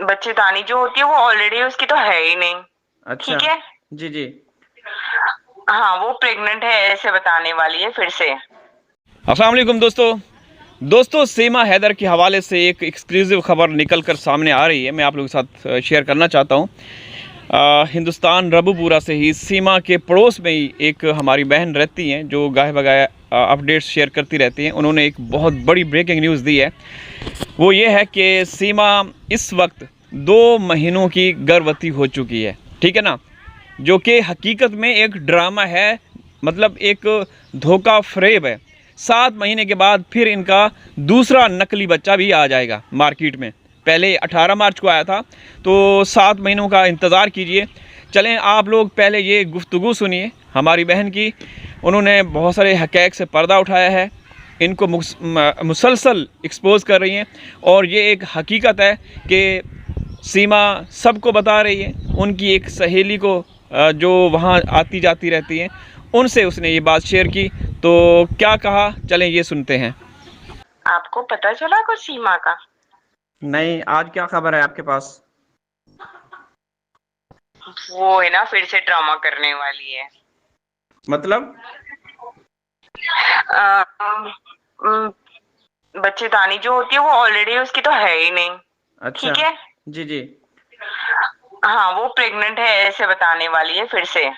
बच्चेदानी जो होती है वो ऑलरेडी उसकी तो है ही नहीं। अच्छा। ठीक है। जी जी। हाँ, वो प्रेग्नेंट है ऐसे बताने वाली है फिर से। अस्सलाम वालेकुम दोस्तों। दोस्तों, सीमा हैदर के हवाले से एक एक्सक्लूसिव खबर निकल कर सामने आ रही है, मैं आप लोगों के साथ शेयर करना चाहता हूँ। हिंदुस्तान रबूपुरा से ही सीमा के पड़ोस में ही एक हमारी बहन रहती हैं जो गाहे बगाए अपडेट्स शेयर करती रहती हैं। उन्होंने एक बहुत बड़ी ब्रेकिंग न्यूज़ दी है। वो ये है कि सीमा इस वक्त 2 महीनों की गर्भवती हो चुकी है। ठीक है ना, जो कि हकीकत में एक ड्रामा है, मतलब एक धोखा फ़रेब है। 7 महीने के बाद फिर इनका दूसरा नकली बच्चा भी आ जाएगा मार्केट में। पहले 18 मार्च को आया था, तो 7 महीनों का इंतज़ार कीजिए। चलें, आप लोग पहले ये गुफ्तगू सुनिए हमारी बहन की। उन्होंने बहुत सारे हक़ाइक़ से पर्दा उठाया है, इनको मुसलसल एक्सपोज़ कर रही हैं। और ये एक हकीकत है कि सीमा सबको बता रही है। उनकी एक सहेली को जो वहाँ आती जाती रहती हैं, उनसे उसने ये बात शेयर की। तो क्या कहा, चलें ये सुनते हैं। आपको पता चला कुछ सीमा का? नहीं, आज क्या खबर है आपके पास? वो है ना, फिर से ड्रामा करने वाली है। मतलब? अ, अम, बच्चेदानी जो होती है वो ऑलरेडी उसकी तो है ही नहीं। अच्छा। ठीक है। जी जी। हाँ, वो प्रेग्नेंट है ऐसे बताने वाली है फिर से।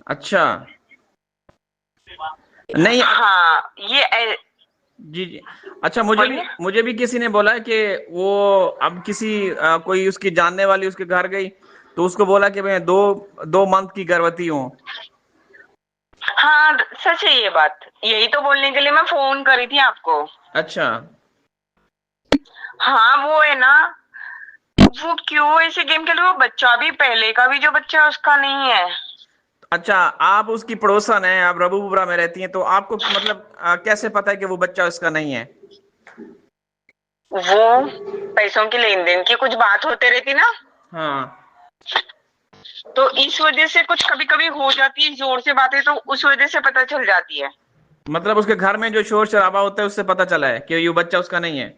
अच्छा। नहीं। हाँ, जी जी। अच्छा, मुझे भी बोलिए। मुझे भी किसी ने बोला कि वो अब किसी कोई उसकी जानने वाली उसके घर गई, तो उसको बोला कि मैं 2 मंथ की गर्भवती हूँ। हाँ, सच है ये बात। यही तो बोलने के लिए मैं फोन करी थी आपको। अच्छा। हाँ, वो है ना, वो क्यों ऐसे गेम खेल रहे हो? बच्चा भी, पहले का भी जो बच्चा है उसका नहीं है। अच्छा, आप उसकी पड़ोसन हैं, आप रबूपुरा में रहती हैं, तो आपको मतलब कैसे पता है कि वो बच्चा उसका नहीं है? वो पैसों की लेन देन की कुछ बात होते रहती ना, हाँ। तो इस वजह से कुछ कभी कभी हो जाती है जोर से बातें, तो उस वजह से पता चल जाती है। मतलब उसके घर में जो शोर शराबा होता है उससे पता चला है कि ये बच्चा उसका नहीं है।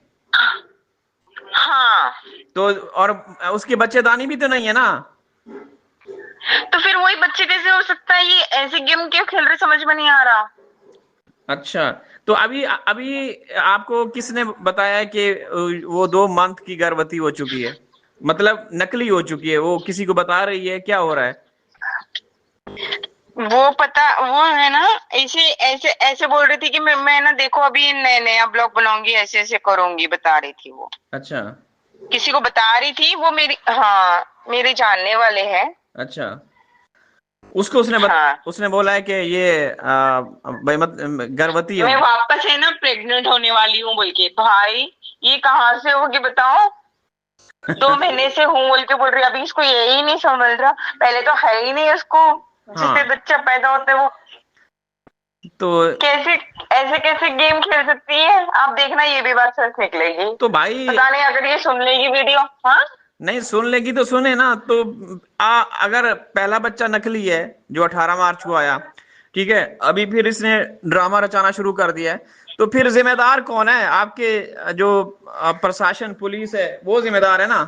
हाँ, तो और उसकी बच्चेदानी भी तो नहीं है ना? तो फिर वही बच्चे कैसे हो सकता है? ये ऐसे गेम क्यों खेल रहे समझ में नहीं आ रहा। अच्छा, तो अभी अभी आपको किसने बताया है कि वो 2 मंथ की गर्भवती हो चुकी है? मतलब नकली हो चुकी है, वो किसी को बता रही है, क्या हो रहा है? वो है ना, ऐसे ऐसे ऐसे बोल रही थी कि मैं ना देखो अभी नया नया ब्लॉग बनाऊंगी, ऐसे ऐसे करूंगी, बता रही थी वो। अच्छा। किसी को बता रही थी वो, मेरी, हाँ, मेरे जानने वाले हैं। अच्छा, उसको हाँ, उसने बोला है कि ये भाई मत गर्भवती मैं हूँ। वापस है ना प्रेग्नेंट होने वाली हूँ बोल के। भाई, ये कहाँ से होगी बताओ? 2 महीने से हूँ बोल के बोल रही है। अभी इसको यही नहीं समझ रहा, पहले तो है ही नहीं उसको, जिससे हाँ। बच्चा पैदा होता है वो तो कैसे, ऐसे कैसे गेम खेल सकती है? आप देखना, ये भी बात सच निकलेगी। तो भाई, पता नहीं अगर ये सुन लेगी वीडियो। हाँ, नहीं सुन लेगी तो सुने ना। तो अगर पहला बच्चा नकली है जो 18 मार्च को आया, ठीक है, अभी फिर इसने ड्रामा रचाना शुरू कर दिया है, तो फिर जिम्मेदार कौन है? आपके जो प्रशासन पुलिस है वो जिम्मेदार है ना?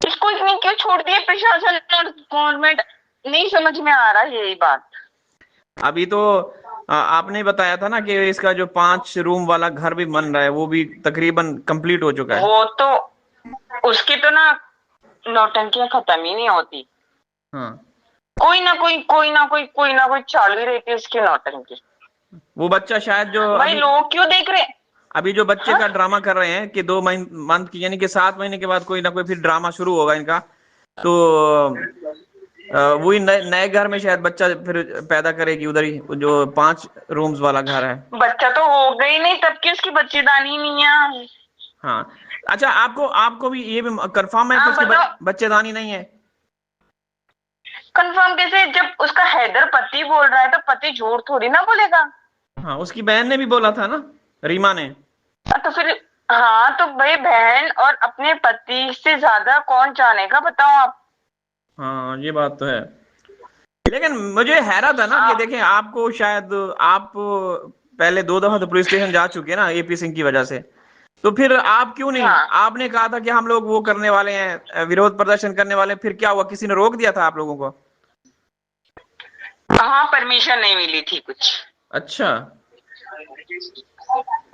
इसको इतनी क्यों छोड़ दिए प्रशासन और गवर्नमेंट? नहीं समझ में आ रहा यही बात। अभी तो आपने बताया था ना कि इसका जो 5 रूम वाला घर भी बन रहा है वो भी तकरीबन कंप्लीट हो चुका है। वो तो, उसकी तो ना नौटंकियां खत्म ही नहीं होती। हाँ। कोई ना कोई चालू ही रहती है उसकी नौटंकी। वो बच्चा शायद जो भाई, अभी लोग क्यों देख रहे? अभी जो बच्चे हाँ, का ड्रामा कर रहे हैं कि 2 मंथ की, यानी कि 7 महीने के बाद कोई ना कोई फिर ड्रामा शुरू होगा इनका। तो वही नए घर में शायद बच्चा फिर पैदा करेगी, उधर ही जो 5 रूम्स वाला घर है। बच्चा तो हो गई नहीं तब की उसकी बच्चेदानी नहीं है। हाँ। अच्छा, आपको आपको भी ये भी कंफर्म है कि आप उसकी बताओ, बच्चेदानी नहीं है? कंफर्म कैसे? जब उसका हैदर पति बोल रहा है तो पति झूठ थोड़ी ना बोलेगा। हाँ, उसकी बहन ने भी बोला था ना, रीमा ने। तो फिर, हाँ, तो भाई बहन और अपने पति से ज्यादा कौन जानेगा बताओ आप? हाँ, ये बात तो है। लेकिन मुझे हैरत है ना कि आप देखें, आपको शायद आप पहले 2 दफा तो पुलिस स्टेशन जा चुके हैं ना एपी सिंह की वजह से। तो फिर आप क्यों नहीं, हाँ आपने कहा था कि हम लोग वो करने वाले हैं, विरोध प्रदर्शन करने वाले हैं, फिर क्या हुआ, किसी ने रोक दिया था आप लोगों को? हाँ, परमिशन नहीं मिली थी कुछ। अच्छा,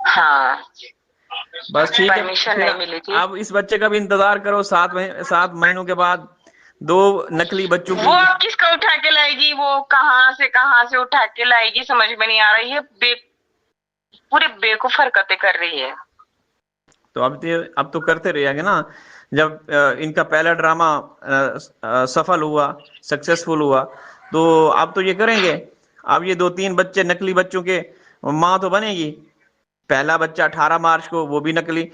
हाँ, बस ठीक है। परमिशन फिर नहीं मिली थी। अब इस बच्चे का भी इंतजार करो, 7 महीनों के बाद दो नकली बच्चों वो की। अब किसका उठा के लाएगी, वो कहाँ से उठा के लाएगी, समझ में नहीं आ रही है। पूरे बेवकूफ हरकतें कर रही है। तो अब तो करते रहेंगे ना। जब इनका पहला ड्रामा सफल हुआ, सक्सेसफुल हुआ, तो अब तो ये करेंगे। अब ये 2-3 बच्चे, नकली बच्चों के माँ तो बनेगी। पहला बच्चा 18 मार्च को, वो भी नकली।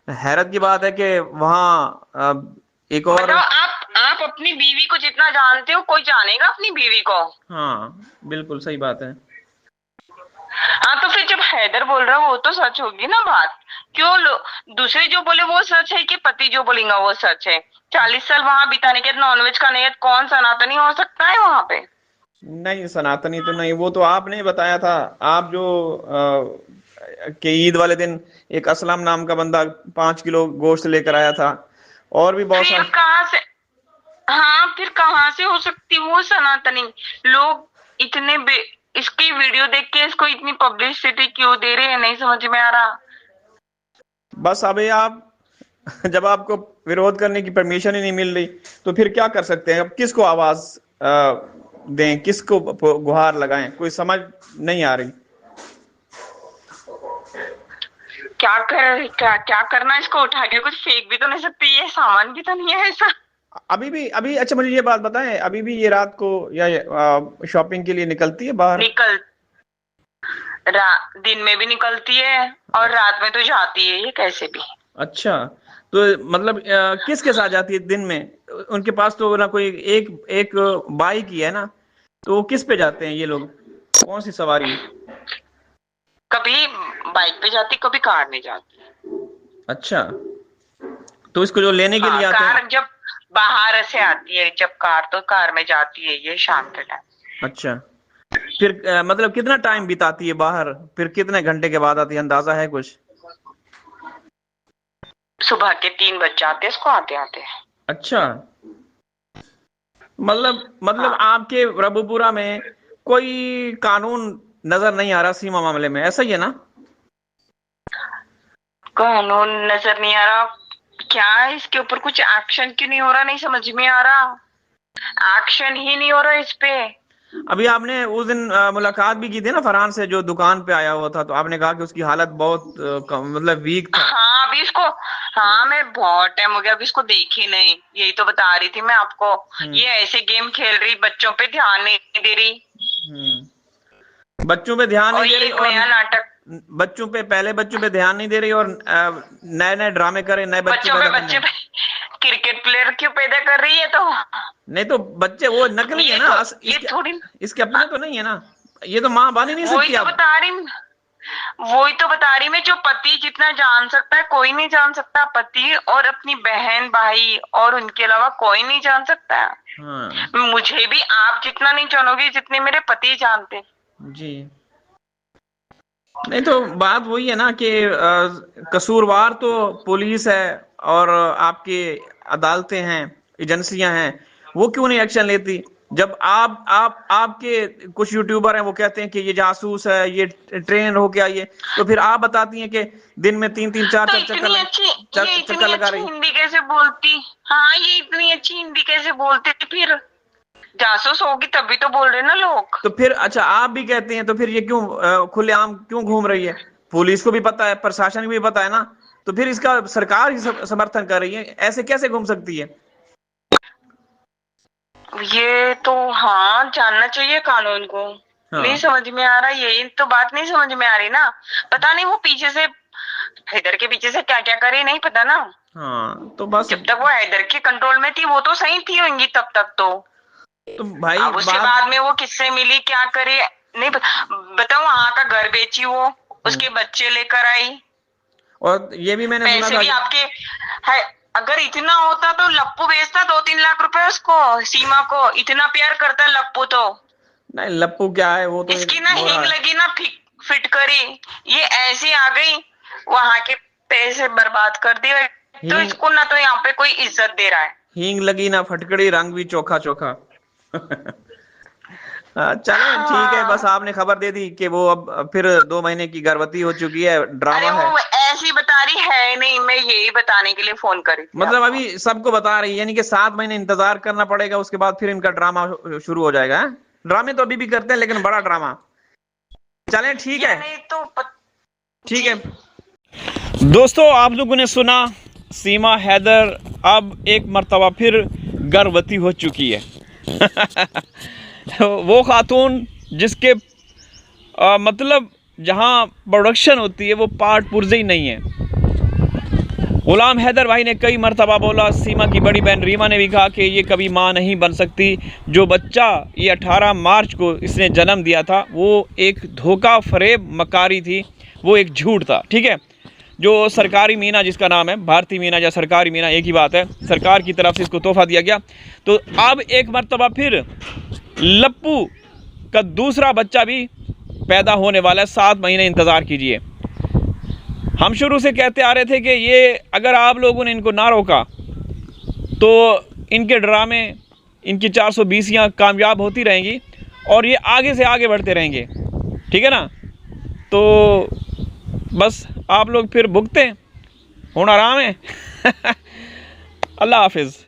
हैरत की बात है कि वहाँ एक और। बताओ, आप अपनी बीवी को जितना जानते हो, कोई जानेगा अपनी बीवी को? हाँ, बिल्कुल सही बात है। हाँ, तो फिर जब हैदर बोल रहा है वो तो सच होगी ना बात। क्यों दूसरे जो बोले वो सच है कि पति जो बोलेगा वो सच है? 40 साल वहां बिताने के नॉनवेज का नियत कौन सनातनी हो सकता है वहां पे? नहीं, सनातनी तो नहीं, वो तो आपने बताया था। आप जो कि ईद वाले दिन एक असलम नाम का बंदा 5 किलो गोश्त लेकर आया था, और भी बहुत फिर सारे। कहाँ से? हाँ, फिर कहाँ से हो सकती वो सनातनी? लोग इतने इसकी वीडियो देख के इसको इतनी पब्लिसिटी क्यों दे रहे हैं, नहीं समझ में आ रहा। बस अभी आप जब आपको विरोध करने की परमिशन ही नहीं मिल रही, तो फिर क्या कर सकते हैं? अब किसको आवाज दें, किसको गुहार लगाएं, कोई समझ नहीं आ रही। क्या करना है? इसको उठा के कुछ फेंक भी तो नहीं सकती, ये सामान भी तो नहीं है ऐसा। अभी अच्छा, मुझे ये बात बताएं, अभी भी ये रात को या शॉपिंग के लिए निकलती है बाहर? निकल दिन में भी निकलती है और रात में तो जाती है ये कैसे भी। अच्छा, तो मतलब किसके साथ जाती है दिन में? उनके पास तो ना कोई एक एक बाइक ही है ना, तो वो किस पे जाते हैं ये लोग, कौन सी सवारी? कभी बाइक पे जाती, कभी कार में जाती। अच्छा, तो इसको जो लेने के हाँ, लिए आते हैं। कार जब बाहर से आती है, जब कार तो कार में जाती है ये शाम के टाइम। अच्छा, फिर मतलब कितना टाइम बिताती है बाहर, फिर कितने घंटे के बाद आती है, अंदाजा है कुछ? सुबह के 3 बज जाते हैं इसको आते आते। अच्छा, मतलब हाँ, आपके रबुपुरा में कोई कानून नजर नहीं आ रहा सीमा मामले में, ऐसा ही है ना? कानून नजर नहीं आ रहा। क्या है इसके ऊपर कुछ एक्शन क्यों नहीं हो रहा, नहीं समझ में आ रहा। एक्शन ही नहीं हो रहा इस पे। अभी आपने उस दिन मुलाकात भी की थी ना फरहान से, जो दुकान पे आया हुआ था, तो आपने कहा कि उसकी हालत बहुत मतलब वीक था। हाँ, अभी इसको, हाँ, मैं बहुत टाइम हो गया अभी इसको देखी नहीं, यही तो बता रही थी मैं आपको। हम्म। ये ऐसे गेम खेल रही, बच्चों पे ध्यान नहीं दे रही। बच्चों पे ध्यान और नहीं दे ये रही, एक और नया नाटक, पहले बच्चों पे ध्यान नहीं दे रही, और नए नए ड्रामे करे, नए बच्चे पैदा करने बच्चे हैं। पे क्रिकेट प्लेयर क्यों पैदा कर रही है तो? नहीं तो बच्चे वो नकली है ना, ये इसके थोड़ी, इसके अपने तो नहीं है ना। ये तो माँ बन ही नहीं वही सकती तो आप। बता रही वही तो बता रही मैं, जो पति जितना जान सकता है कोई नहीं जान सकता, पति और अपनी बहन भाई और उनके अलावा कोई नहीं जान सकता। हाँ मुझे भी आप जितना नहीं जानोगे जितने मेरे पति जानते। जी। नहीं तो बात वही है ना कि कसूरवार तो पुलिस है, और आपकी अदालतें हैं, एजेंसियां हैं, वो क्यों नहीं एक्शन लेती? जब आपके कुछ यूट्यूबर हैं, वो कहते हैं कि ये जासूस है, ये ट्रेन हो गया ये, तो फिर आप बताती हैं कि दिन में 3-3 तो चार-चार इतनी अच्छी, ये चक्कर इतनी लगा अच्छी रही। हिंदी कैसे बोलती? हाँ, ये इतनी अच्छी हिंदी कैसे बोलते? फिर जासूस होगी तभी तो बोल रहे ना लोग। तो फिर अच्छा, आप भी कहते हैं, तो फिर ये क्यों खुलेआम क्यों घूम रही है? पुलिस को भी पता है, प्रशासन को भी पता है ना, तो फिर इसका सरकार ही समर्थन कर रही है, ऐसे कैसे घूम सकती है? ये तो हाँ, जानना चाहिए कानून को। नहीं हाँ समझ में आ रहा, यही तो बात नहीं समझ में आ रही ना। पता नहीं वो पीछे से, हैदर के पीछे से क्या क्या करे नहीं पता ना। हाँ, तो बस। जब तक वो हैदर के कंट्रोल में थी वो तो सही थी होंगी तब तक तो। तो भाई अब उसके बाद में वो किससे मिली, क्या करे, नहीं बताओ, वहां का घर बेची वो, उसके बच्चे लेकर आई, और ये भी मैंने सुना पैसे था भी आपके है। अगर इतना होता तो लप्पू बेचता 2-3 लाख रुपए उसको, सीमा को। इतना प्यार करता लप्पू तो। नहीं, लप्पू क्या है, वो तो एक इसकी ना मोरा हिंग है। लगी ना फिट करी, ये ऐसी आ गई वहां के पैसे बर्बाद कर दिए, तो हींग इसको ना तो यहाँ पे कोई इज्जत दे रहा है। हींग लगी ना फटकड़ी, रंग भी चोखा चोखा। चले ठीक है, बस हाँ। आपने खबर दे दी कि वो अब फिर 2 महीने की गर्भवती हो चुकी है, अरे ड्रामा है। वो ऐसी बता रही है नहीं, मैं यही बताने के लिए फोन करी थी मतलब आपको। अभी सबको बता रही है, यानी कि 7 महीने इंतजार करना पड़ेगा, उसके बाद फिर इनका ड्रामा शुरू हो जाएगा, है? ड्रामे तो अभी भी करते हैं, लेकिन बड़ा ड्रामा। चलें ठीक है। यानी तो ठीक जी। है दोस्तों, आप लोगों ने सुना, सीमा हैदर अब एक मर्तबा फिर गर्भवती हो चुकी है। वो खातून जिसके मतलब जहाँ प्रोडक्शन होती है वो पार्ट पुर्जे ही नहीं है। गुलाम हैदर भाई ने कई मर्तबा बोला, सीमा की बड़ी बहन रीमा ने भी कहा कि ये कभी माँ नहीं बन सकती। जो बच्चा ये 18 मार्च को इसने जन्म दिया था वो एक धोखा फरेब मकारी थी, वो एक झूठ था। ठीक है, जो सरकारी मीना जिसका नाम है, भारतीय मीना या सरकारी मीना एक ही बात है, सरकार की तरफ से इसको तोहफा दिया गया। तो अब एक मर्तबा फिर लप्पू का दूसरा बच्चा भी पैदा होने वाला है, 7 महीने इंतज़ार कीजिए। हम शुरू से कहते आ रहे थे कि ये अगर आप लोगों ने इनको ना रोका तो इनके ड्रामे, इनकी 420 कामयाब होती रहेंगी और ये आगे से आगे बढ़ते रहेंगे। ठीक है ना, तो बस आप लोग फिर भुगतें, होना आराम है। अल्लाह हाफिज़।